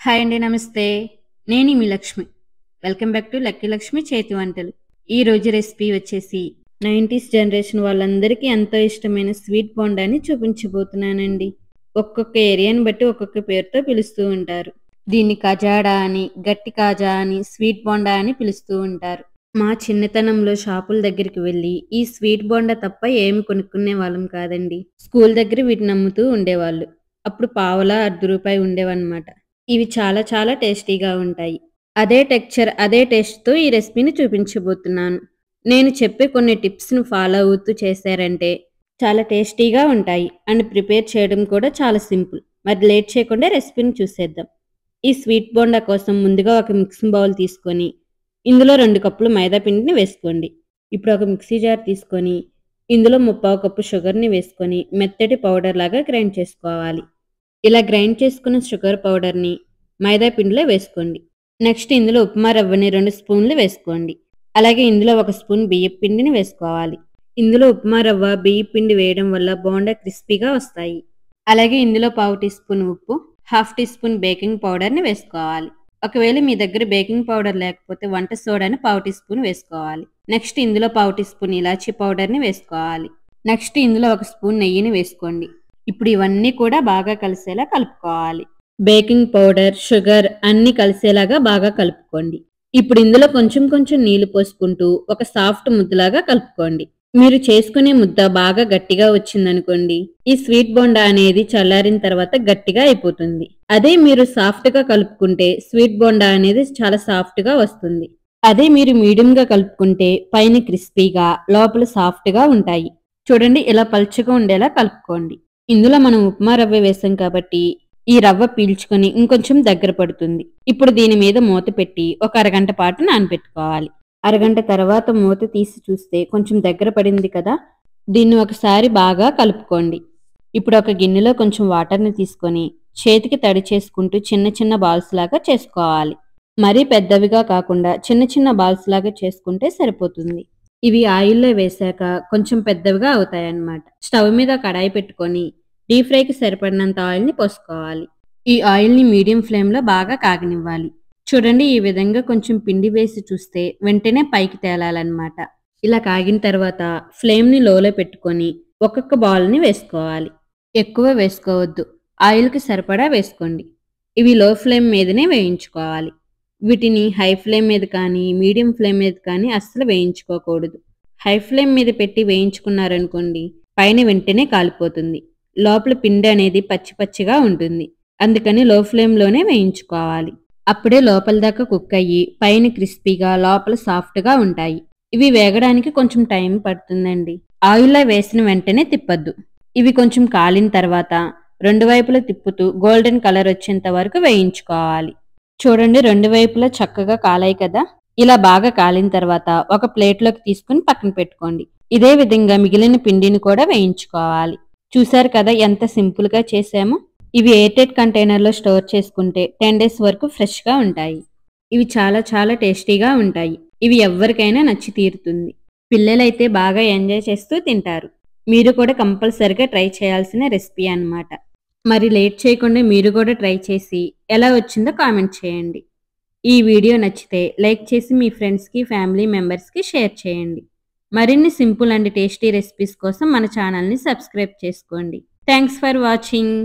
Hi అండి, నమస్తే. నేను మీ Lakshmi. Welcome back to lucky Lakshmi చేతి వంటలు. ఈ రోజు రెసిపీ వచ్చేసి 90s జనరేషన్ వాళ్ళందరికీ ఎంతో ఇష్టమైన స్వీట్ బోండాని చూపించబోతున్నానండి. ఒక్కొక్క ఏరియాని బట్టి ఒక్కొక్క పేరుతో పిలుస్తూ ఉంటారు. దీన్ని కజాడా అని, గట్టి కాజా అని, స్వీట్ బోండా అని పిలుస్తూ ఉంటారు. మా చిన్నతనంలో షాపుల దగ్గరికి వెళ్ళి ఈ స్వీట్ బోండా తప్ప ఏమి కొనుక్కునే వాళ్ళం కాదండి. స్కూల్ దగ్గర వీటిని అమ్ముతూ ఉండేవాళ్ళు. అప్పుడు పావలా ₹1 ఉండేవన్నమాట. ఇవి చాలా చాలా టేస్టీగా ఉంటాయి. అదే టెక్స్చర్, అదే టేస్ట్‌తో ఈ రెసిపీని చూపించబోతున్నాను. నేను చెప్పే కొన్ని టిప్స్‌ని ఫాలో అవుతూ చేశారంటే చాలా టేస్టీగా ఉంటాయి. అండ్ ప్రిపేర్ చేయడం కూడా చాలా సింపుల్. మరి లేట్ చేయకుండా రెసిపీని చూసేద్దాం. ఈ స్వీట్ బోండా కోసం ముందుగా ఒక మిక్సింగ్ బౌల్ తీసుకొని ఇందులో 2 కప్పులు మైదా పిండిని వేసుకోండి. ఇప్పుడు ఒక మిక్సీ జార్ తీసుకొని ఇందులో 3/4 కప్పు షుగర్‌ని వేసుకొని మెత్తటి పౌడర్ లాగా గ్రైండ్ చేసుకోవాలి. ఇలా గ్రైండ్ చేసుకున్న షుగర్ పౌడర్‌ని మైదా పిండిలో వేసుకోండి. నెక్స్ట్ ఇందులో ఉప్మా రవ్వని 2 స్పూన్లు వేసుకోండి. అలాగే ఇందులో 1 స్పూన్ బియ్యపు పిండిని వేసుకోవాలి. ఇందులో ఉప్మా రవ్వ, బియ్యపు పిండి వేయడం వల్ల బోండా క్రిస్పీగా వస్తాయి. అలాగే ఇందులో పావు టీ స్పూన్ ఉప్పు, హాఫ్ టీ స్పూన్ బేకింగ్ పౌడర్‌ని వేసుకోవాలి. ఒకవేళ మీ దగ్గర బేకింగ్ పౌడర్ లేకపోతే వంట సోడాని పావు టీ స్పూన్ వేసుకోవాలి. నెక్స్ట్ ఇందులో పావు టీ స్పూన్ ఇలాచీ పౌడర్‌ని వేసుకోవాలి. నెక్స్ట్ ఇందులో 1 స్పూన్ నెయ్యిని వేసుకోండి. ఇప్పుడు ఇవన్నీ కూడా బాగా కలిసేలా కలుపుకోవాలి. బేకింగ్ పౌడర్, షుగర్ అన్నీ కలిసేలాగా బాగా కలుపుకోండి. ఇప్పుడు ఇందులో కొంచెం కొంచెం నీళ్లు పోసుకుంటూ ఒక సాఫ్ట్ ముద్దలాగా కలుపుకోండి. మీరు చేసుకునే ముద్ద బాగా గట్టిగా వచ్చిందనుకోండి, ఈ స్వీట్ బోండా అనేది చల్లారిన తర్వాత గట్టిగా అయిపోతుంది. అదే మీరు సాఫ్ట్ గా కలుపుకుంటే స్వీట్ బోండా అనేది చాలా సాఫ్ట్ గా వస్తుంది. అదే మీరు మీడియం గా కలుపుకుంటే పైన క్రిస్పీగా, లోపల సాఫ్ట్ గా ఉంటాయి. చూడండి, ఇలా పల్చగా ఉండేలా కలుపుకోండి. ఇందులో మనం ఉప్మా రవ్వ వేసాం కాబట్టి ఈ రవ్వ పీల్చుకొని ఇంకొంచెం దగ్గర పడుతుంది. ఇప్పుడు దీని మీద మూత పెట్టి ఒక అరగంట పాటు నానబెట్టుకోవాలి. అరగంట తర్వాత మూత తీసి చూస్తే కొంచెం దగ్గర పడింది కదా, దీన్ని ఒకసారి బాగా కలుపుకోండి. ఇప్పుడు ఒక గిన్నెలో కొంచెం వాటర్ని తీసుకొని చేతికి తడి చేసుకుంటూ చిన్న చిన్న బాల్స్ లాగా చేసుకోవాలి. మరీ పెద్దవిగా కాకుండా చిన్న చిన్న బాల్స్ లాగా చేసుకుంటే సరిపోతుంది. ఇవి ఆయిల్లో వేశాక కొంచెం పెద్దవిగా అవుతాయన్నమాట. స్టవ్ మీద కడాయి పెట్టుకొని డీప్ ఫ్రైకి సరిపడినంత ఆయిల్ని పోసుకోవాలి. ఈ ఆయిల్ని మీడియం ఫ్లేమ్లో బాగా కాగనివ్వాలి. చూడండి, ఈ విధంగా కొంచెం పిండి వేసి చూస్తే వెంటనే పైకి తేలాలన్నమాట. ఇలా కాగిన తర్వాత ఫ్లేమ్ని లోలో పెట్టుకొని ఒక్కొక్క బాల్ని వేసుకోవాలి. ఎక్కువ వేసుకోవద్దు, ఆయిల్కి సరిపడా వేసుకోండి. ఇవి లో ఫ్లేమ్ మీదనే వేయించుకోవాలి. వీటిని హై ఫ్లేమ్ మీద కానీ మీడియం ఫ్లేమ్ మీద కానీ అస్సలు వేయించుకోకూడదు. హై ఫ్లేమ్ మీద పెట్టి వేయించుకున్నారనుకోండి, పైన వెంటనే కాలిపోతుంది. లోపల పిండి అనేది పచ్చి పచ్చిగా ఉంటుంది. అందుకని లో ఫ్లేమ్లోనే వేయించుకోవాలి. అప్పుడే లోపల దాకా కుక్ అయ్యి పైన క్రిస్పీగా, లోపల సాఫ్ట్గా ఉంటాయి. ఇవి వేగడానికి కొంచెం టైం పడుతుందండి. ఆయిల్లో వేసిన వెంటనే తిప్పద్దు. ఇవి కొంచెం కాలిన తర్వాత 2 వైపులా తిప్పుతూ గోల్డెన్ కలర్ వచ్చేంత వరకు వేయించుకోవాలి. చూడండి, 2 వైపులా చక్కగా కాలాయి కదా. ఇలా బాగా కాలిన తర్వాత ఒక ప్లేట్లోకి తీసుకుని పక్కన పెట్టుకోండి. ఇదే విధంగా మిగిలిన పిండిని కూడా వేయించుకోవాలి. చూశారు కదా ఎంత సింపుల్గా చేసామో. ఇవి ఎయిర్టైట్ కంటైనర్లో స్టోర్ చేసుకుంటే 10 డేస్ వరకు ఫ్రెష్గా ఉంటాయి. ఇవి చాలా చాలా టేస్టీగా ఉంటాయి. ఇవి ఎవ్వరికైనా నచ్చి తీరుతుంది. పిల్లలైతే బాగా ఎంజాయ్ చేస్తూ తింటారు. మీరు కూడా కంపల్సరిగా ట్రై చేయాల్సిన రెసిపీ అన్నమాట. మరి లేట్ చేయకుండా మీరు కూడా ట్రై చేసి ఎలా వచ్చిందో కామెంట్ చేయండి. ఈ వీడియో నచ్చితే లైక్ చేసి మీ ఫ్రెండ్స్కి, ఫ్యామిలీ మెంబర్స్కి షేర్ చేయండి. మరిన్ని సింపుల్ అండ్ టేస్టీ రెసిపీస్ కోసం మన ఛానల్ని సబ్స్క్రైబ్ చేసుకోండి. Thanks for watching.